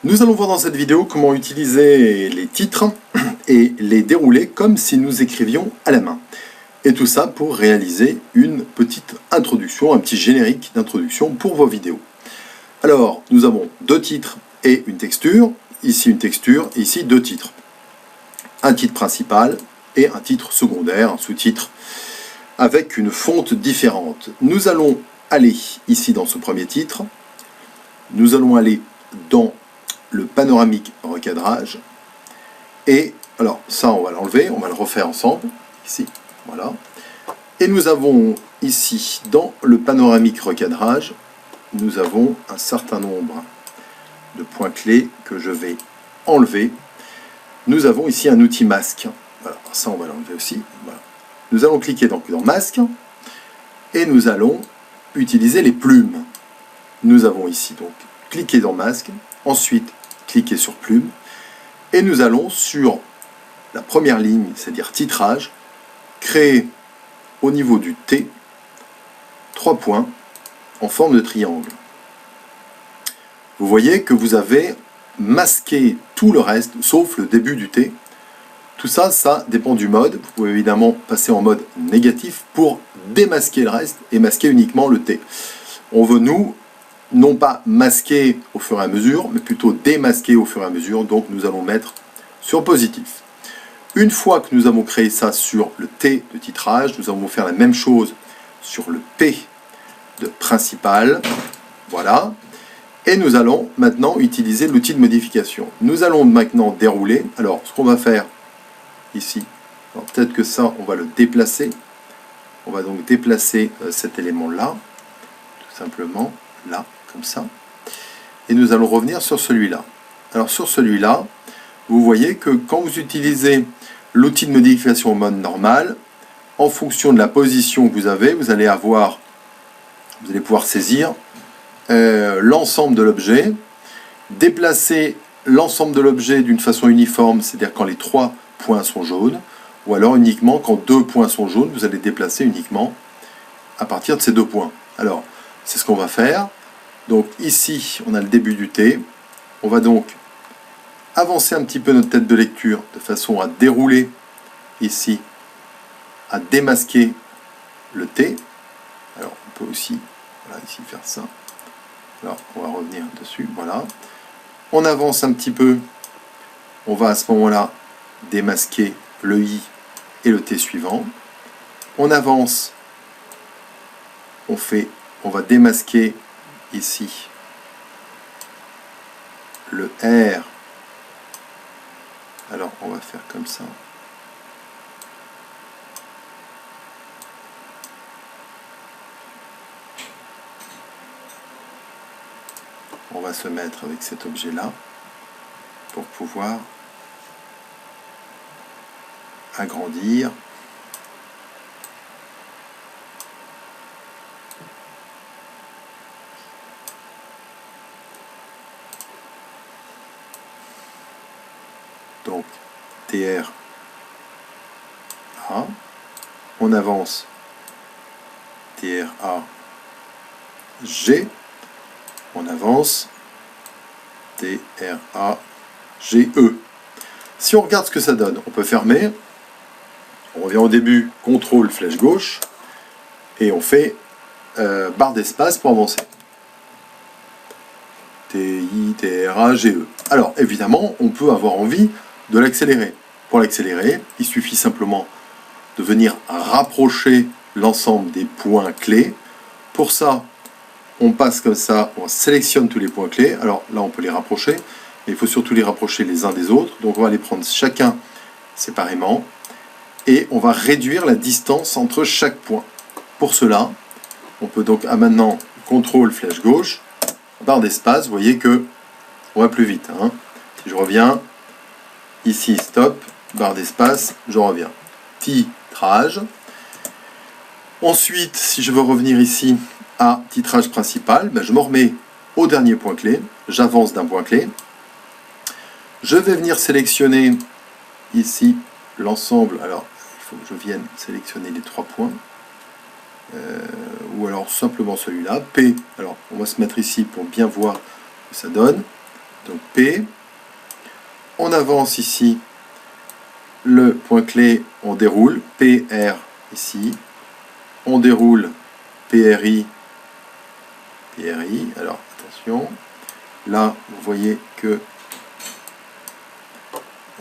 Nous allons voir dans cette vidéo comment utiliser les titres et les dérouler comme si nous écrivions à la main. Et tout ça pour réaliser une petite introduction, un petit générique d'introduction pour vos vidéos. Alors, nous avons deux titres et une texture. Ici une texture, ici deux titres. Un titre principal et un titre secondaire, un sous-titre, avec une fonte différente. Nous allons aller ici dans ce premier titre. Nous allons aller dans le panoramique recadrage. Et alors ça, on va l'enlever, on va le refaire ensemble. Ici, voilà. Et nous avons ici, dans le panoramique recadrage, nous avons un certain nombre de points clés que je vais enlever. Nous avons ici un outil masque. Voilà, ça on va l'enlever aussi. Voilà. Nous allons cliquer donc dans masque et nous allons utiliser les plumes. Nous avons ici donc cliquer dans masque, ensuite cliquer sur plume et nous allons sur la première ligne, c'est-à-dire titrage, créer au niveau du T 3 points en forme de triangle. Vous voyez que vous avez masqué tout le reste, sauf le début du T. Tout ça, ça dépend du mode. Vous pouvez évidemment passer en mode négatif pour démasquer le reste et masquer uniquement le T. On veut, nous, non pas masquer au fur et à mesure, mais plutôt démasquer au fur et à mesure. Donc nous allons mettre sur positif. Une fois que nous avons créé ça sur le T de titrage, nous allons faire la même chose sur le P de principal. Voilà. Et nous allons maintenant utiliser l'outil de modification. Nous allons maintenant dérouler. Alors, ce qu'on va faire ici, peut-être que ça, on va le déplacer. On va donc déplacer cet élément-là, tout simplement, là, comme ça. Et nous allons revenir sur celui-là. Alors, sur celui-là, vous voyez que quand vous utilisez l'outil de modification en mode normal, en fonction de la position que vous avez, vous allez pouvoir saisir l'ensemble de l'objet, déplacer l'ensemble de l'objet d'une façon uniforme, c'est-à-dire quand les 3 points sont jaunes, ou alors uniquement quand 2 points sont jaunes, vous allez déplacer uniquement à partir de ces 2 points. Alors, c'est ce qu'on va faire. Donc ici, on a le début du T. On va donc avancer un petit peu notre tête de lecture de façon à dérouler ici, à démasquer le T. Alors, on peut aussi, voilà, ici faire ça. Alors, on va revenir dessus, voilà. On avance un petit peu. On va à ce moment-là démasquer le I et le T suivant. On avance. On va démasquer ici le R. Alors, on va faire comme ça. On va se mettre avec cet objet-là pour pouvoir agrandir. Donc, TR A. On avance TR A G. On avance T-R-A-G-E. Si on regarde ce que ça donne, on peut fermer. On revient au début, CTRL flèche gauche, et on fait barre d'espace pour avancer. T-I-T-R-A-G-E. Alors, évidemment, on peut avoir envie de l'accélérer. Pour l'accélérer, il suffit simplement de venir rapprocher l'ensemble des points clés. Pour ça, on passe comme ça, on sélectionne tous les points clés. Alors là, on peut les rapprocher, mais il faut surtout les rapprocher les uns des autres. Donc on va les prendre chacun séparément. Et on va réduire la distance entre chaque point. Pour cela, on peut donc maintenant CTRL flèche gauche, barre d'espace, vous voyez que on va plus vite. Hein. Si je reviens, ici stop, barre d'espace, je reviens. Titrage. Ensuite, si je veux revenir ici à titrage principal, ben je me remets au dernier point clé, j'avance d'un point clé. Je vais venir sélectionner ici l'ensemble. Alors, il faut que je vienne sélectionner les 3 points. Ou alors simplement celui-là. P, alors on va se mettre ici pour bien voir ce que ça donne. donc P. On avance ici le point clé, on déroule PR ici. On déroule PRI. Alors attention, là vous voyez que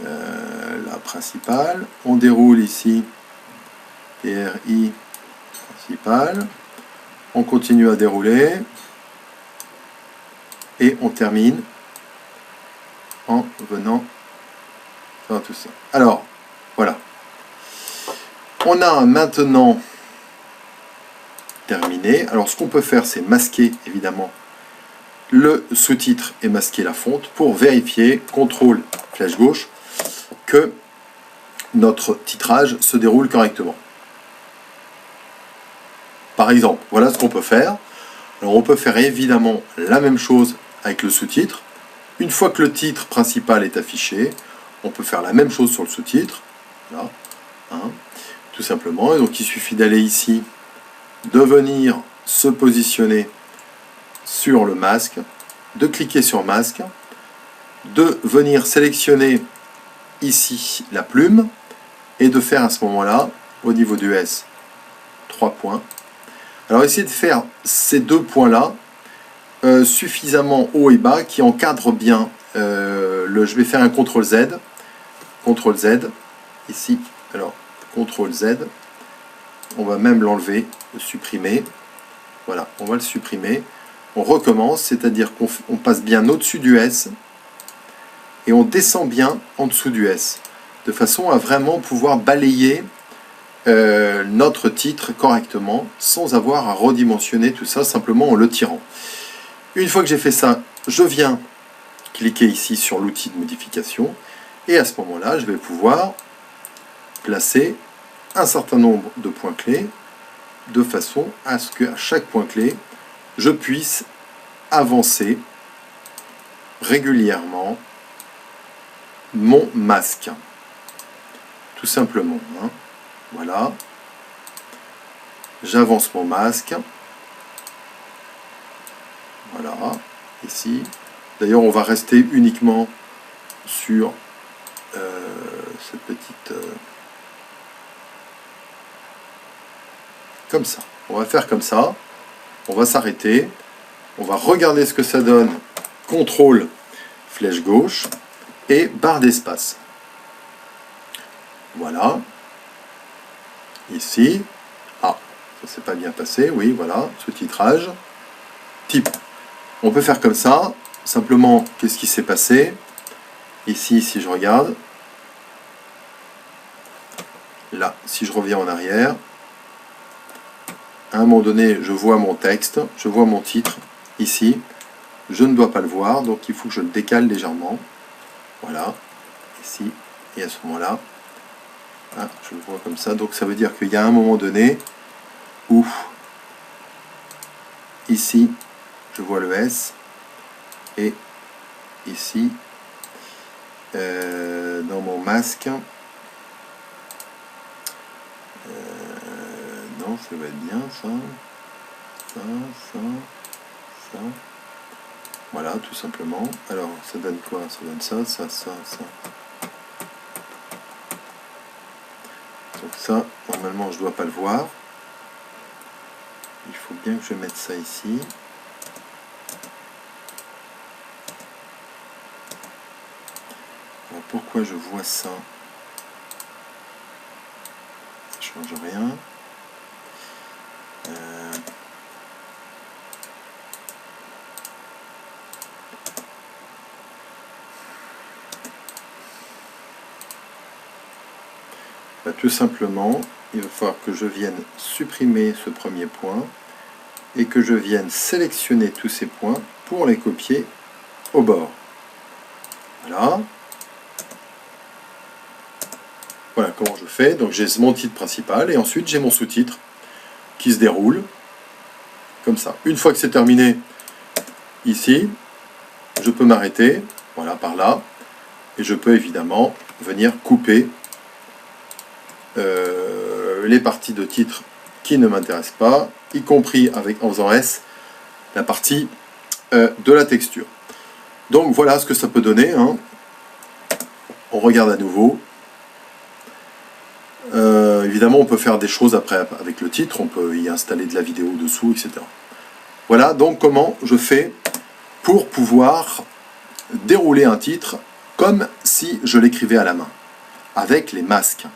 la principale, on déroule ici PRI principale, on continue à dérouler et on termine en venant faire tout ça. Alors voilà, on a maintenant terminé. Alors ce qu'on peut faire, c'est masquer évidemment le sous-titre et masquer la fonte pour vérifier, contrôle flèche gauche, que notre titrage se déroule correctement. Par exemple, voilà ce qu'on peut faire. Alors on peut faire évidemment la même chose avec le sous-titre. Une fois que le titre principal est affiché, on peut faire la même chose sur le sous-titre. Voilà, hein, tout simplement. Et donc il suffit d'aller ici, de venir se positionner sur le masque, de cliquer sur masque, de venir sélectionner ici la plume et de faire à ce moment-là, au niveau du S, 3 points. Alors essayez de faire ces 2 points-là suffisamment haut et bas qui encadrent bien je vais faire un CTRL Z, ici, alors CTRL Z, on va même l'enlever, le supprimer, voilà, on va le supprimer, on recommence, c'est-à-dire qu'on passe bien au-dessus du S, et on descend bien en dessous du S, de façon à vraiment pouvoir balayer notre titre correctement, sans avoir à redimensionner tout ça, simplement en le tirant. Une fois que j'ai fait ça, je viens cliquer ici sur l'outil de modification, et à ce moment-là, je vais pouvoir placer un certain nombre de points clés, de façon à ce qu'à chaque point clé, je puisse avancer régulièrement mon masque. Tout simplement. Hein. Voilà. J'avance mon masque. Voilà. Ici. D'ailleurs, on va rester uniquement sur cette petite... comme ça. On va faire comme ça. On va s'arrêter. On va regarder ce que ça donne. CTRL, flèche gauche et barre d'espace. Voilà. Ici. Ah, ça s'est pas bien passé. Oui, voilà. Sous-titrage. Type. On peut faire comme ça. Simplement, qu'est-ce qui s'est passé? Ici, si je regarde. Là, si je reviens en arrière. À un moment donné, je vois mon texte, je vois mon titre, ici, je ne dois pas le voir, donc il faut que je le décale légèrement, voilà, ici, et à ce moment-là, ah, je le vois comme ça, donc ça veut dire qu'il y a un moment donné où, ici, je vois le S, et ici, dans mon masque, non, ça va être bien, ça, ça. Voilà, tout simplement. Alors, ça donne quoi? Ça donne ça. Donc ça, normalement, je ne dois pas le voir. Il faut bien que je mette ça ici. Alors, pourquoi je vois ça? Ça change rien. Tout simplement, il va falloir que je vienne supprimer ce premier point et que je vienne sélectionner tous ces points pour les copier au bord. Voilà. Voilà comment je fais. Donc j'ai mon titre principal et ensuite j'ai mon sous-titre qui se déroule comme ça. Une fois que c'est terminé, ici, je peux m'arrêter, voilà, par là, et je peux évidemment venir couper les parties de titre qui ne m'intéressent pas, y compris en faisant S, la partie de la texture. Donc voilà ce que ça peut donner, hein. On regarde à nouveau. Évidemment, on peut faire des choses après avec le titre, on peut y installer de la vidéo dessous, etc. Voilà donc comment je fais pour pouvoir dérouler un titre comme si je l'écrivais à la main, avec les masques.